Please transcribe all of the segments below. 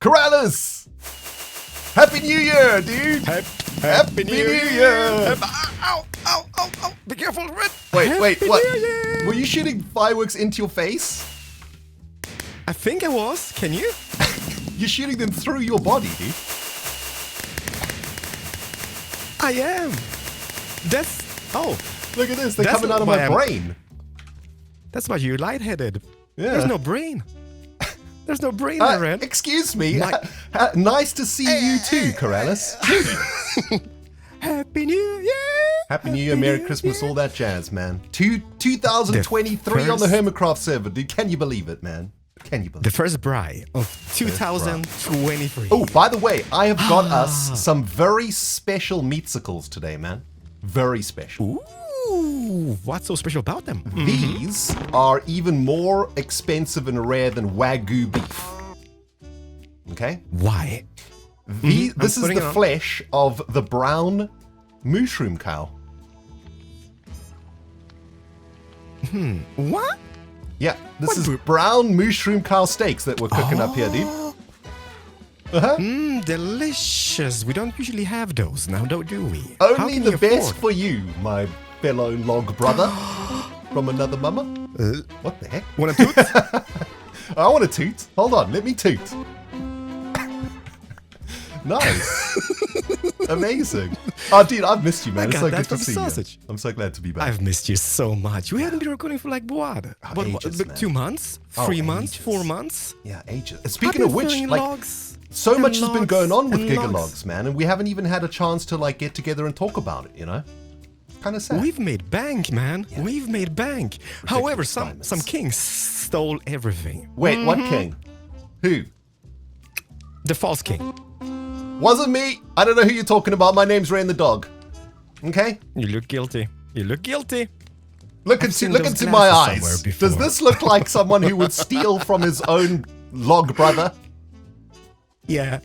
Keralis! Happy New Year, dude! Happy New Year! Ow, ow, ow, ow! Be careful, Red! Wait, what? Were you shooting fireworks into your face? I think I was. Can you? You're shooting them through your body, dude. I am. That's... Oh. Look at this. They're coming out of my brain. That's why you're lightheaded. Yeah. There's no brain. There's no brain there, Red. Excuse me. Nice to see you too, Keralis. Happy New Year! Happy New Year, Merry Christmas, all that jazz, man. 2023 on the HermitCraft server, dude. Can you believe it, man? Can you believe it? The first braai of 2023. Oh, by the way, I have got us some very special meatsicles today, man. Very special. Ooh, what's so special about them? These are even more expensive and rare than Wagyu beef. Okay? Why? This is the flesh of the brown mushroom cow. What? Yeah, this is brown mushroom cow steaks that we're cooking up here, dude. Delicious. We don't usually have those now, do we? Only the best for you, my fellow log brother from another mama. What the heck? Want a toot? I want a toot. Hold on, let me toot. Nice. Amazing. Oh, dude, I've missed you, man. It's so good to see you. I'm so glad to be back. I've missed you so much. We haven't been recording for like what? Ages, 2 months? 3 months? 4 months? Yeah, ages. Speaking of which, like, so much has been going on with GIGALOGS, man, and we haven't even had a chance to like get together and talk about it, you know? Kind of sad. We've made bank, man. Yeah. We've made bank. However, some kings stole everything. Wait, what king? Who? The false king. Wasn't me. I don't know who you're talking about. My name's Renthedog. Okay? You look guilty. You look guilty. Look into my eyes. Does this look like someone who would steal from his own log brother? Yeah.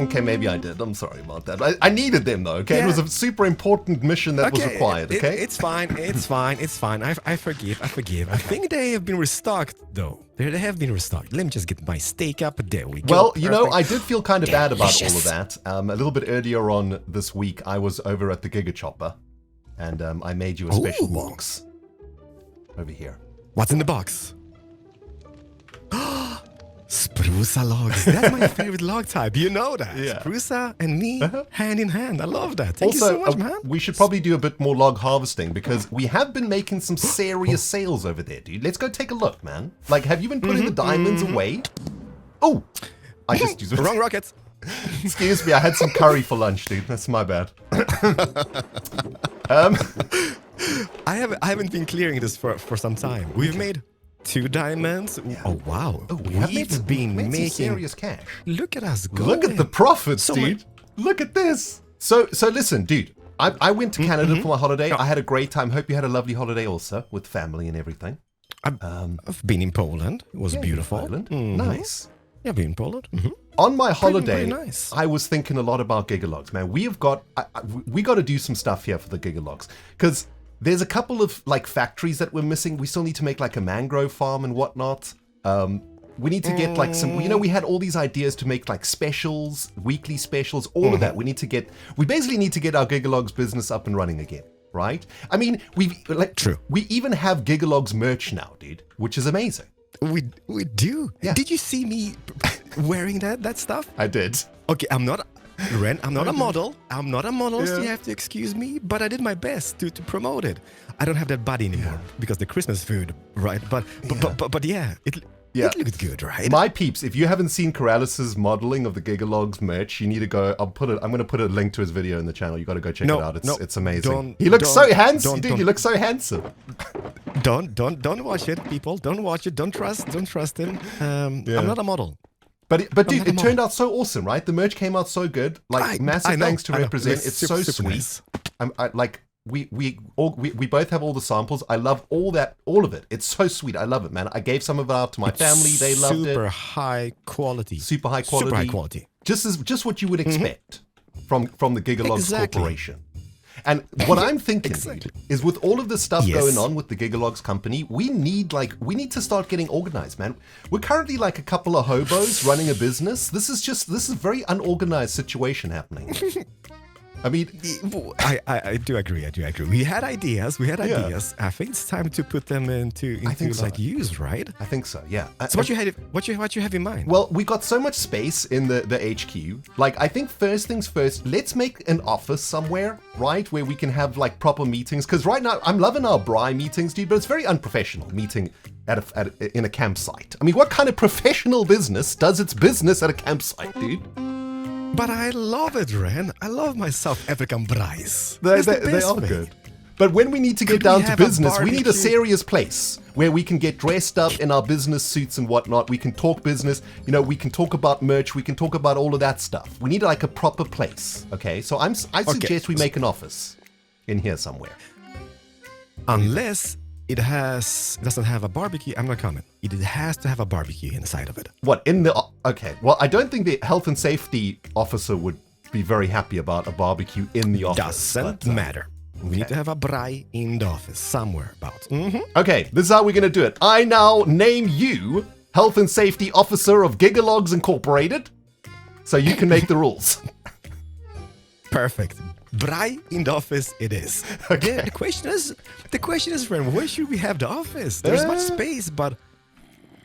Okay, maybe I did. I'm sorry about that. I needed them though, okay? Yeah. It was a super important mission that was required, okay? It's fine. It's fine. It's fine. I forgive. I think they have been restocked though. They have been restocked. Let me just get my steak up. There we go. Well, you know, I did feel kind of bad about all of that. A little bit earlier on this week, I was over at the GigaChopper, and I made you a special box over here. What's in the box? Spruce logs. That's my favorite log type. You know that. Yeah. Spruce and me, hand in hand. I love that. Thank you so much, man. We should probably do a bit more log harvesting because we have been making some serious sales over there, dude. Let's go take a look, man. Like, have you been putting the diamonds away? Oh, I just used wrong rockets. Excuse me, I had some curry for lunch, dude. That's my bad. I haven't been clearing this for some time. We've made 2 diamonds. Yeah. Oh wow! We've been making serious cash. Look at us go. Look at the profits, dude. Look at this. So listen, dude. I went to Canada for my holiday. I had a great time. Hope you had a lovely holiday also with family and everything. I've been in Poland. It was beautiful. Poland. Nice. Yeah, I've been in Poland. On my holiday, I was thinking a lot about GIGALOGS, man. We got to do some stuff here for the GIGALOGS because there's a couple of like factories that we're missing. We still need to make like a mangrove farm and whatnot. We need to get like some, you know, we had all these ideas to make like specials, weekly specials, all of that. We basically need to get our GIGALOGS business up and running again, right? I mean, we even have GIGALOGS merch now, dude, which is amazing. We do. Yeah. Did you see me wearing that stuff? I did. Okay, I'm not a model. I'm not a model, so you have to excuse me. But I did my best to promote it. I don't have that body anymore because the Christmas food, right? But yeah, it looks good, right? My peeps, if you haven't seen Keralis' modeling of the GIGALOGS merch, you need to go. I'm going to put a link to his video in the channel. You got to go check it out. It's amazing. He looks so handsome, dude. You look so handsome. Don't watch it, people. Don't watch it. Don't trust him. I'm not a model. But dude, it turned out so awesome, right? The merch came out so good. Like, massive thanks to Represent. It's so sweet. Nice. We both have all the samples. I love all of it. It's so sweet. I love it, man. I gave some of it out to my family. They loved it. Super high quality. Super high quality. Super high quality. Just what you would expect from the GIGALOGS Corporation. And what I'm thinking is with all of this stuff going on with the GIGALOGS company, we need to start getting organized, man. We're currently like a couple of hobos running a business. This is a very unorganized situation happening. I mean, I do agree. We had ideas. I think it's time to put them into like use, right? I think so. Yeah. So what you have in mind? Well, we got so much space in the HQ. Like, I think first things first, let's make an office somewhere, right, where we can have like proper meetings. Because right now, I'm loving our Bri meetings, dude, but it's very unprofessional meeting in a campsite. I mean, what kind of professional business does its business at a campsite, dude? But I love it, Ren. I love my South African Bris. They are good. But when we need to get down to business, we need a serious place where we can get dressed up in our business suits and whatnot. We can talk business. You know, we can talk about merch. We can talk about all of that stuff. We need like a proper place. Okay, so I suggest we make an office in here somewhere. Unless it doesn't have a barbecue. I'm not coming. It has to have a barbecue inside of it. What, in the... Okay, well, I don't think the health and safety officer would be very happy about a barbecue in the office. Doesn't matter. We need to have a Bri in the office somewhere about. Okay, this is how we're going to do it. I now name you Health and Safety Officer of GIGALOGS Incorporated, so you can make the rules. Perfect. Bri in the office it is. Okay. Yeah, the question is, Ren, where should we have the office? There's much space, but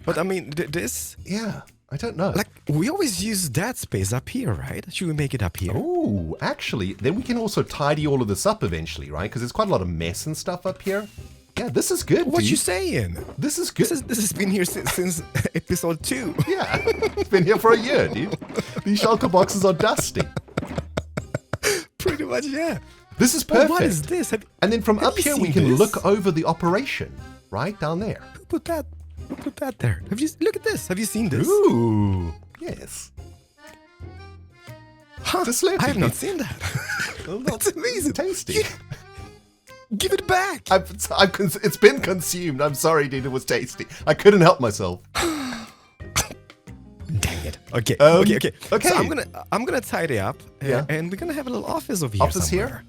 I mean, this... Yeah, I don't know. Like, we always use that space up here, right? Should we make it up here? Oh, actually, then we can also tidy all of this up eventually, right? Because there's quite a lot of mess and stuff up here. Yeah, this is good, What you saying? This is good. This has been here since episode 2. Yeah, it's been here for a year, dude. These shulker boxes are dusty. Pretty much, yeah. This is perfect. What is this? And then from up here, we can look over the operation, right down there. Who put that there? Look at this. Have you seen this? Ooh, yes. Huh, I have not seen that. That's amazing. Tasty. Give it back. It's been consumed. I'm sorry, dude. It was tasty. I couldn't help myself. Dang it. Okay. So I'm gonna tidy up. And we're gonna have a little office over here. Office somewhere. Here.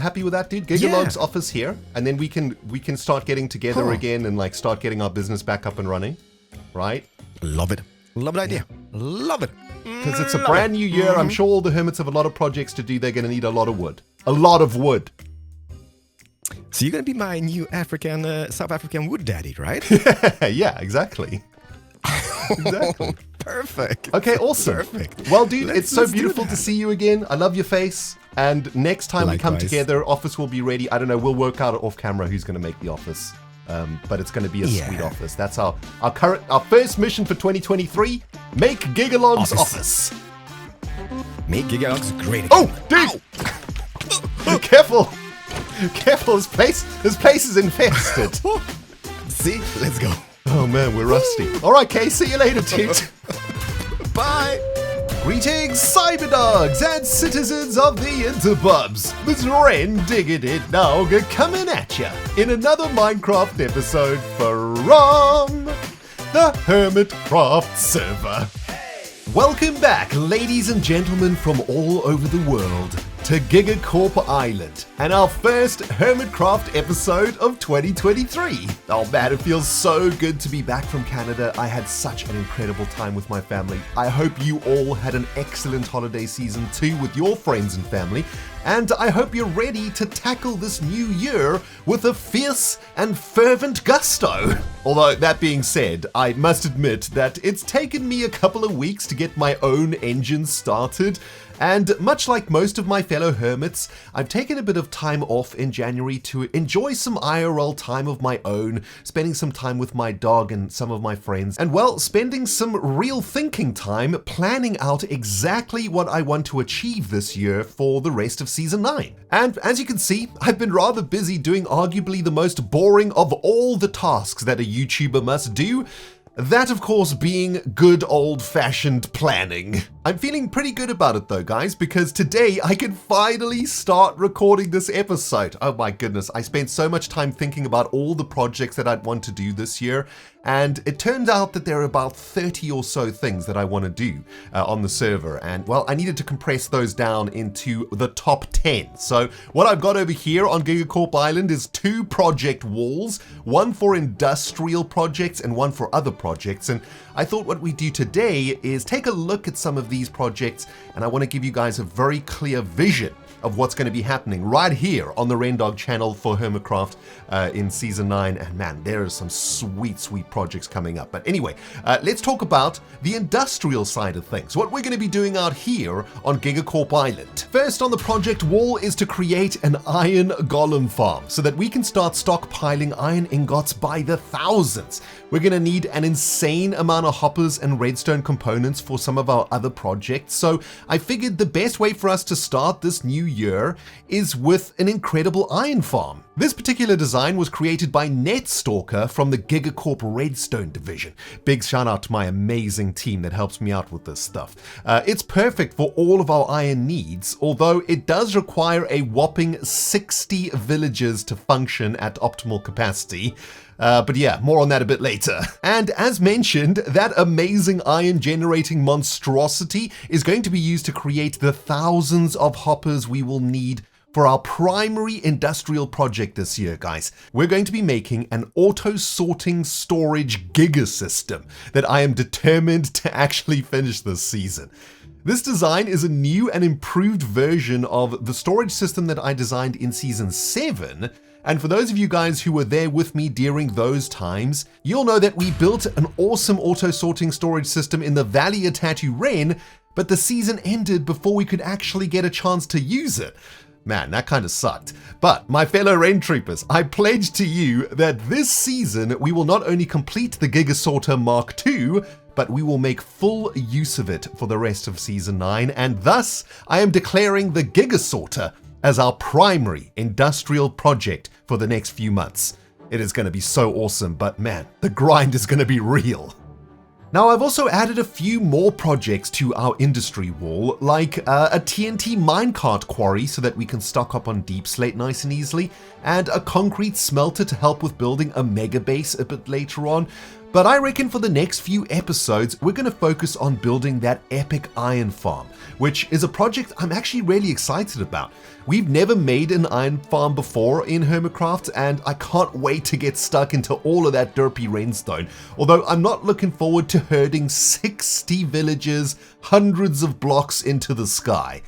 Happy with that, dude? GIGALOGS office here, and then we can start getting together again and like start getting our business back up and running, right? Love it. Love the idea. Love it. Because it's a brand new year. I'm sure all the hermits have a lot of projects to do. They're going to need a lot of wood. A lot of wood. So you're gonna be my new South African wood daddy, right? Yeah, exactly. Exactly. Perfect. Okay, awesome. Perfect. Well, dude, it's so beautiful to see you again. I love your face. And next time we come together, office will be ready. I don't know. We'll work out off camera who's going to make the office. But it's going to be a sweet office. That's our first mission for 2023. Make GIGALOGS office. Make GIGALOGS great again. Oh, dude! Careful! Careful! This place is infested. See? Let's go. Oh man, we're rusty. All right, Kay. See you later, dude. Bye. Greetings, cyberdogs and citizens of the interbubs. This is Renthedog coming at ya in another Minecraft episode from the HermitCraft server. Welcome back, ladies and gentlemen from all over the world, to GIGACORP Island and our first HermitCraft episode of 2023. Oh man, it feels so good to be back from Canada. I had such an incredible time with my family. I hope you all had an excellent holiday season too with your friends and family. And I hope you're ready to tackle this new year with a fierce and fervent gusto. Although, that being said, I must admit that it's taken me a couple of weeks to get my own engine started. And much like most of my fellow hermits, I've taken a bit of time off in January to enjoy some IRL time of my own, spending some time with my dog and some of my friends, and well, spending some real thinking time planning out exactly what I want to achieve this year for the rest of Season 9. And as you can see, I've been rather busy doing arguably the most boring of all the tasks that a YouTuber must do. That, of course, being good old-fashioned planning. I'm feeling pretty good about it though, guys, because today I can finally start recording this episode. Oh my goodness, I spent so much time thinking about all the projects that I'd want to do this year, and it turned out that there are about 30 or so things that I want to do on the server, and well, I needed to compress those down into the top 10. So what I've got over here on GIGACORP Island is 2 project walls, one for industrial projects and one for other projects, and I thought what we'd do today is take a look at some of these projects, and I want to give you guys a very clear vision of what's going to be happening right here on the Rendog channel for HermitCraft in Season 9. And man, there are some sweet, sweet projects coming up. But anyway, let's talk about the industrial side of things, what we're going to be doing out here on GIGACORP Island. First on the project wall is to create an iron golem farm so that we can start stockpiling iron ingots by the thousands. We're going to need an insane amount of hoppers and redstone components for some of our other projects. So I figured the best way for us to start this new year is with an incredible iron farm. This particular design was created by Netstalker from the GIGACORP Redstone division. Big shout out to my amazing team that helps me out with this stuff. It's perfect for all of our iron needs, although it does require a whopping 60 villagers to function at optimal capacity. But yeah, more on that a bit later. And as mentioned, that amazing iron generating monstrosity is going to be used to create the thousands of hoppers we will need for our primary industrial project this year, guys. We're going to be making an auto-sorting storage giga system that I am determined to actually finish this season. This design is a new and improved version of the storage system that I designed in Season 7, and for those of you guys who were there with me during those times, you'll know that we built an awesome auto-sorting storage system in the Valley of Tatooine, but the season ended before we could actually get a chance to use it. Man, that kind of sucked. But my fellow Ren Troopers, I pledge to you that this season we will not only complete the Gigasorter Mark II, but we will make full use of it for the rest of Season 9, and thus I am declaring the Gigasorter as our primary industrial project for the next few months. It is going to be so awesome, but man, the grind is going to be real. Now, I've also added a few more projects to our industry wall, like a TNT minecart quarry so that we can stock up on deep slate nice and easily, and a concrete smelter to help with building a mega base a bit later on. But I reckon for the next few episodes, we're going to focus on building that epic iron farm, which is a project I'm actually really excited about. We've never made an iron farm before in HermitCraft, and I can't wait to get stuck into all of that derpy Renthedog. Although I'm not looking forward to herding 60 villagers, hundreds of blocks into the sky.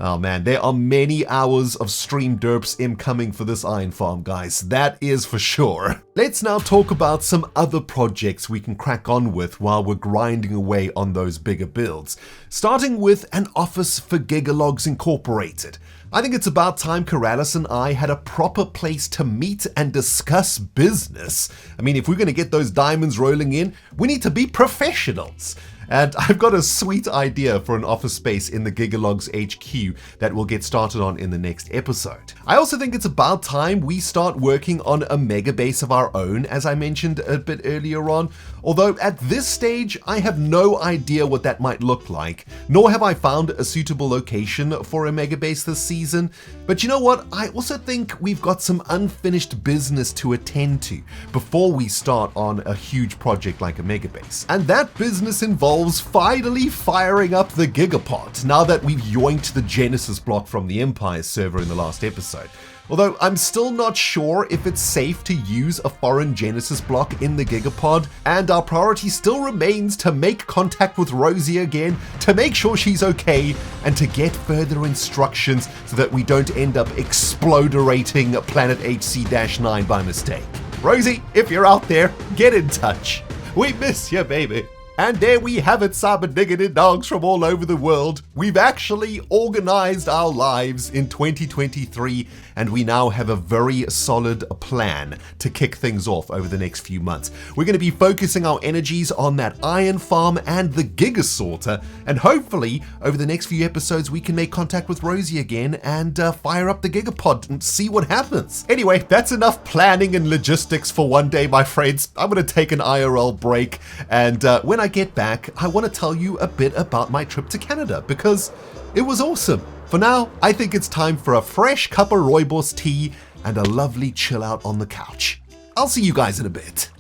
Oh man, there are many hours of stream derps incoming for this iron farm, guys. That is for sure. Let's now talk about some other projects we can crack on with while we're grinding away on those bigger builds. Starting with an office for GIGALOGS Incorporated. I think it's about time Keralis and I had a proper place to meet and discuss business. I mean, if we're going to get those diamonds rolling in, we need to be professionals. And I've got a sweet idea for an office space in the GIGALOGS HQ that we'll get started on in the next episode. I also think it's about time we start working on a mega base of our own, as I mentioned a bit earlier on. Although at this stage, I have no idea what that might look like, nor have I found a suitable location for a mega base this season. But you know what? I also think we've got some unfinished business to attend to before we start on a huge project like a mega base. And that business involves finally firing up the Gigapod now that we've yoinked the Genesis block from the Empire server in the last episode. Although I'm still not sure if it's safe to use a foreign Genesis block in the Gigapod, and our priority still remains to make contact with Rosie again, to make sure she's okay, and to get further instructions so that we don't end up exploderating planet HC-9 by mistake. Rosie, if you're out there, get in touch. We miss you, baby. And there we have it, cyber-diggity dogs from all over the world. We've actually organized our lives in 2023, and we now have a very solid plan to kick things off over the next few months. We're going to be focusing our energies on that iron farm and the Gigasorter, and hopefully over the next few episodes we can make contact with Rosie again and fire up the Gigapod and see what happens. Anyway, that's enough planning and logistics for one day, my friends. I'm going to take an IRL break, and when I get back, I want to tell you a bit about my trip to Canada because it was awesome. For now, I think it's time for a fresh cup of rooibos tea and a lovely chill out on the couch. I'll see you guys in a bit.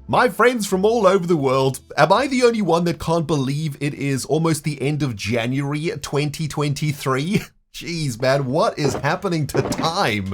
My friends from all over the world, am I the only one that can't believe it is almost the end of January 2023? Jeez, man, what is happening to time?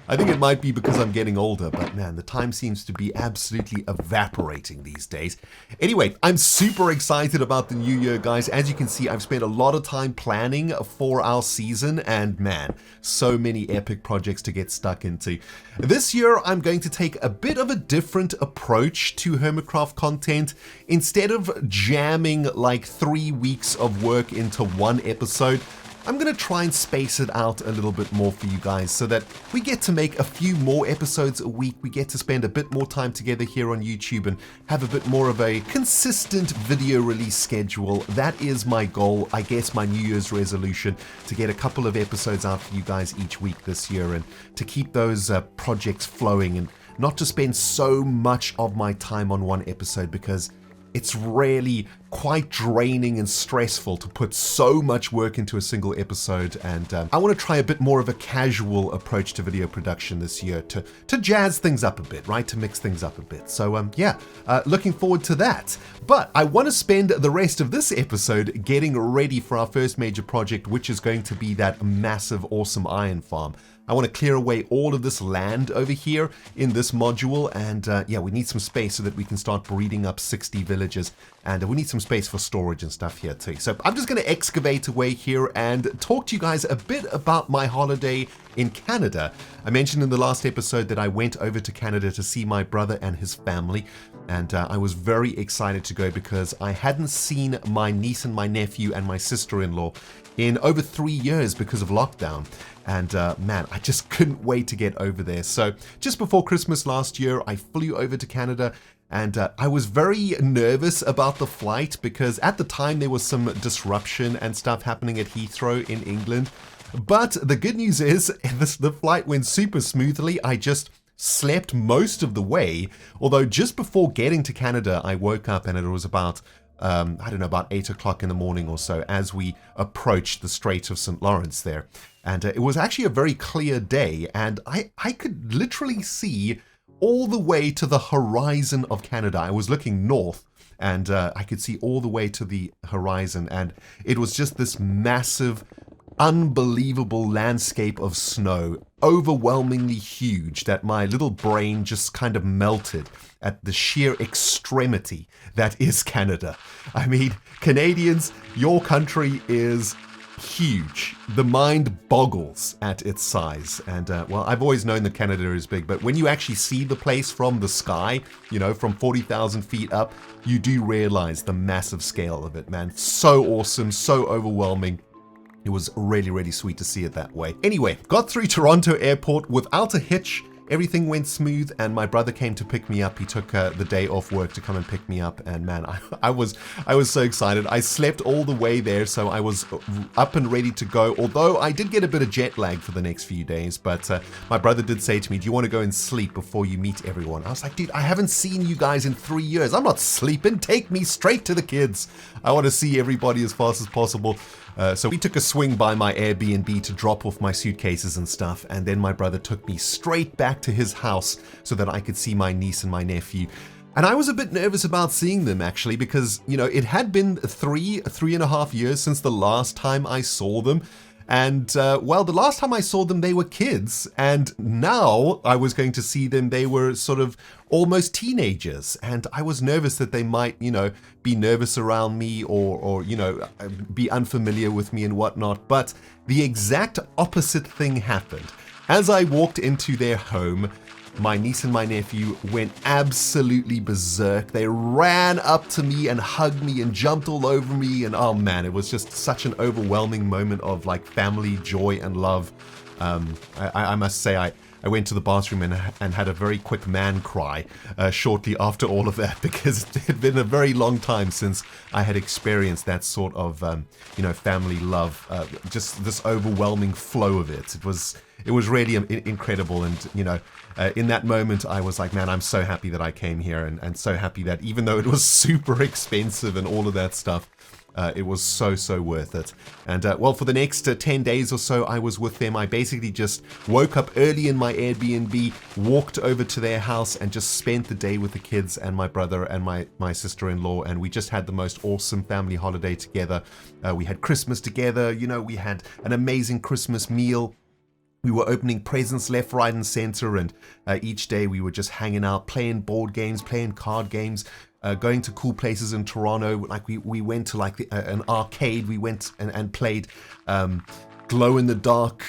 I think it might be because I'm getting older, but man, the time seems to be absolutely evaporating these days. Anyway, I'm super excited about the new year, guys. As you can see, I've spent a lot of time planning for our season, and man, so many epic projects to get stuck into. This year, I'm going to take a bit of a different approach to HermitCraft content. Instead of jamming like 3 weeks of work into one episode, I'm going to try and space it out a little bit more for you guys so that we get to make a few more episodes a week. We get to spend a bit more time together here on YouTube and have a bit more of a consistent video release schedule. That is my goal, I guess my New Year's resolution, to get a couple of episodes out for you guys each week this year and to keep those projects flowing and not to spend so much of my time on one episode because it's really quite draining and stressful to put so much work into a single episode, and I want to try a bit more of a casual approach to video production this year to jazz things up a bit, right? To mix things up a bit. So looking forward to that. But I want to spend the rest of this episode getting ready for our first major project, which is going to be that massive, awesome iron farm. I want to clear away all of this land over here in this module, and we need some space so that we can start breeding up 60 villages, and we need some space for storage and stuff here too. So I'm just going to excavate away here and talk to you guys a bit about my holiday in Canada. I mentioned in the last episode that I went over to Canada to see my brother and his family, and I was very excited to go because I hadn't seen my niece and my nephew and my sister-in-law in over 3 years because of lockdown. And man, I just couldn't wait to get over there. So just before Christmas last year, I flew over to Canada, and I was very nervous about the flight because at the time there was some disruption and stuff happening at Heathrow in England. But the good news is the flight went super smoothly. I just slept most of the way, although just before getting to Canada, I woke up and it was about about 8 o'clock in the morning or so as we approached the Strait of St. Lawrence there. And it was actually a very clear day, and I could literally see all the way to the horizon of Canada. I was looking north, and I could see all the way to the horizon, and it was just this massive, unbelievable landscape of snow, overwhelmingly huge, that my little brain just kind of melted at the sheer extremity that is Canada. I mean, Canadians, your country is huge. The mind boggles at its size. And well, I've always known that Canada is big, but when you actually see the place from the sky, you know, from 40,000 feet up, you do realize the massive scale of it, man. So awesome, so overwhelming. It was really, really sweet to see it that way. Anyway, got through Toronto Airport without a hitch. Everything went smooth, and my brother came to pick me up. He took the day off work to come and pick me up, and man, I was so excited. I slept all the way there, so I was up and ready to go, although I did get a bit of jet lag for the next few days, but my brother did say to me, do you want to go and sleep before you meet everyone? I was like, dude, I haven't seen you guys in 3 years. I'm not sleeping. Take me straight to the kids. I want to see everybody as fast as possible. So we took a swing by my Airbnb to drop off my suitcases and stuff, and then my brother took me straight back to his house so that I could see my niece and my nephew. And I was a bit nervous about seeing them, actually, because, you know, it had been three and a half years since the last time I saw them. And, well, the last time I saw them, they were kids, and now I was going to see them, they were sort of almost teenagers, and I was nervous that they might, you know, be nervous around me or you know, be unfamiliar with me and whatnot, but the exact opposite thing happened. As I walked into their home, my niece and my nephew went absolutely berserk. They ran up to me and hugged me and jumped all over me. And oh man, it was just such an overwhelming moment of like family joy and love. I must say, I I went to the bathroom and had a very quick man cry shortly after all of that, because it had been a very long time since I had experienced that sort of, family love, just this overwhelming flow of it. It was really incredible, and, in that moment, I was like, man, I'm so happy that I came here, and so happy that even though it was super expensive and all of that stuff, it was so worth it. And for the next 10 days or so I was with them, I basically just woke up early in my Airbnb, walked over to their house, and just spent the day with the kids and my brother and my sister-in-law, and we just had the most awesome family holiday together. We had Christmas together, we had an amazing Christmas meal. We were opening presents left, right, and center, and each day we were just hanging out, playing board games, playing card games, going to cool places in Toronto. Like we went to like an arcade. We went and played glow-in-the-dark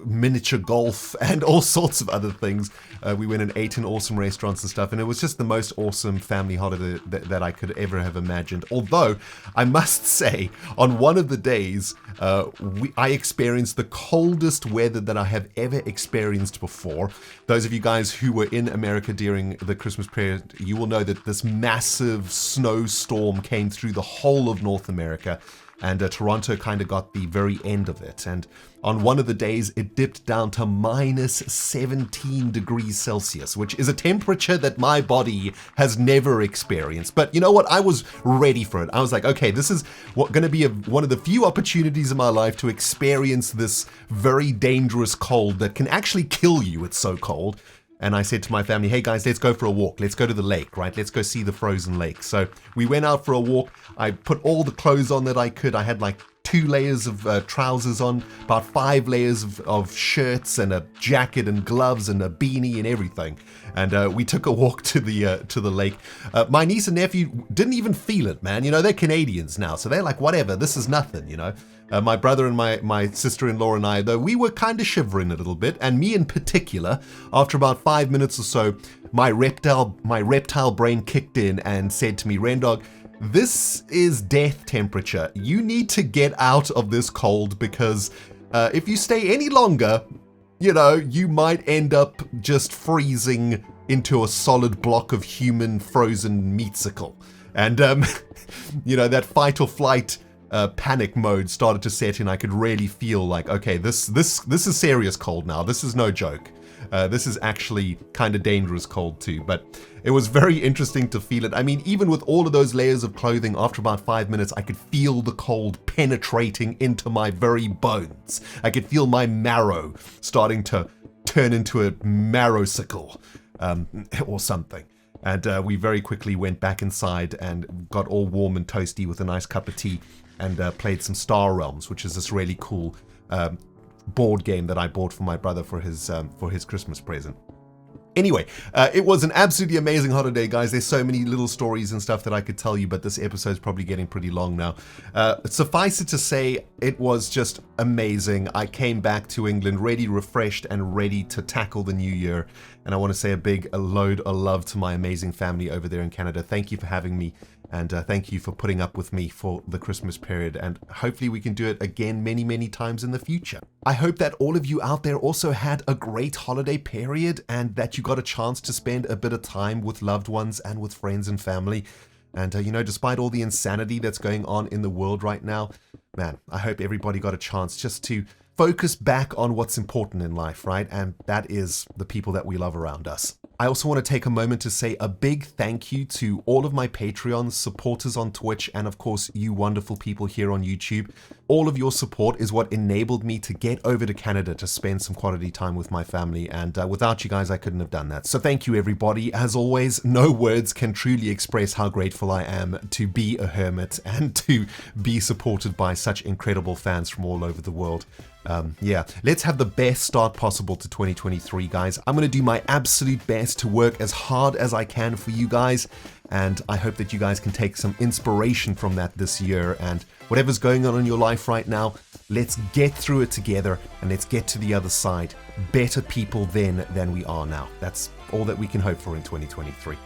miniature golf and all sorts of other things. We went and ate in awesome restaurants and stuff, and it was just the most awesome family holiday that I could ever have imagined. Although, I must say, on one of the days, I experienced the coldest weather that I have ever experienced before. Those of you guys who were in America during the Christmas period, you will know that this massive snowstorm came through the whole of North America. And Toronto kind of got the very end of it. And on one of the days, it dipped down to minus 17 degrees Celsius, which is a temperature that my body has never experienced. But you know what? I was ready for it. I was like, okay, this is going to be one of the few opportunities in my life to experience this very dangerous cold that can actually kill you. It's so cold. And I said to my family, hey guys, let's go for a walk. Let's go to the lake, right? Let's go see the frozen lake. So we went out for a walk. I put all the clothes on that I could. I had like 2 layers of trousers on, about 5 layers of shirts and a jacket and gloves and a beanie and everything. And we took a walk to the lake. My niece and nephew didn't even feel it, man. They're Canadians now, so they're like, whatever, this is nothing, My brother and my sister-in-law and I, though, we were kind of shivering a little bit, and me in particular, after about 5 minutes or so, my reptile brain kicked in and said to me, Rendog, this is death temperature. You need to get out of this cold, because if you stay any longer, you might end up just freezing into a solid block of human frozen meatsicle. And, that fight or flight panic mode started to set in. I could really feel like, okay, this is serious cold now. This is no joke. This is actually kind of dangerous cold too, but it was very interesting to feel it. I mean, even with all of those layers of clothing, after about 5 minutes, I could feel the cold penetrating into my very bones. I could feel my marrow starting to turn into a marrowsicle, or something. And we very quickly went back inside and got all warm and toasty with a nice cup of tea, and played some Star Realms, which is this really cool board game that I bought for my brother for his Christmas present. Anyway, it was an absolutely amazing holiday, guys. There's so many little stories and stuff that I could tell you, but this episode's probably getting pretty long now. Suffice it to say, it was just amazing. I came back to England really refreshed and ready to tackle the new year. And I want to say a load of love to my amazing family over there in Canada. Thank you for having me. And thank you for putting up with me for the Christmas period. And hopefully we can do it again many, many times in the future. I hope that all of you out there also had a great holiday period, and that you got a chance to spend a bit of time with loved ones and with friends and family. And, despite all the insanity that's going on in the world right now, man, I hope everybody got a chance just to focus back on what's important in life, right? And that is the people that we love around us. I also want to take a moment to say a big thank you to all of my Patreon supporters on Twitch, and of course you wonderful people here on YouTube. All of your support is what enabled me to get over to Canada to spend some quality time with my family, and without you guys I couldn't have done that. So thank you everybody. As always, no words can truly express how grateful I am to be a hermit and to be supported by such incredible fans from all over the world. Let's have the best start possible to 2023, guys. I'm going to do my absolute best to work as hard as I can for you guys, and I hope that you guys can take some inspiration from that this year. And whatever's going on in your life right now, let's get through it together, and let's get to the other side better people then than we are now. That's all that we can hope for in 2023.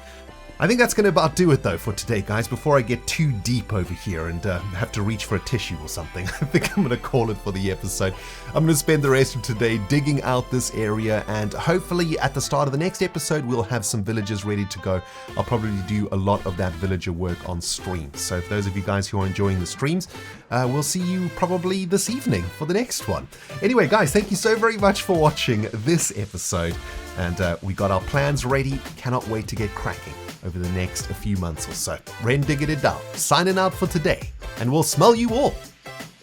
I think that's going to about do it though for today, guys. Before I get too deep over here and have to reach for a tissue or something, I think I'm going to call it for the episode. I'm going to spend the rest of today digging out this area, and hopefully at the start of the next episode we'll have some villagers ready to go. I'll probably do a lot of that villager work on stream. So for those of you guys who are enjoying the streams, we'll see you probably this evening for the next one. Anyway, guys, thank you so very much for watching this episode, and we got our plans ready. Cannot wait to get cracking over the next few months or so. Renthedog signing out for today, and we'll smell you all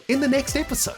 in the next episode.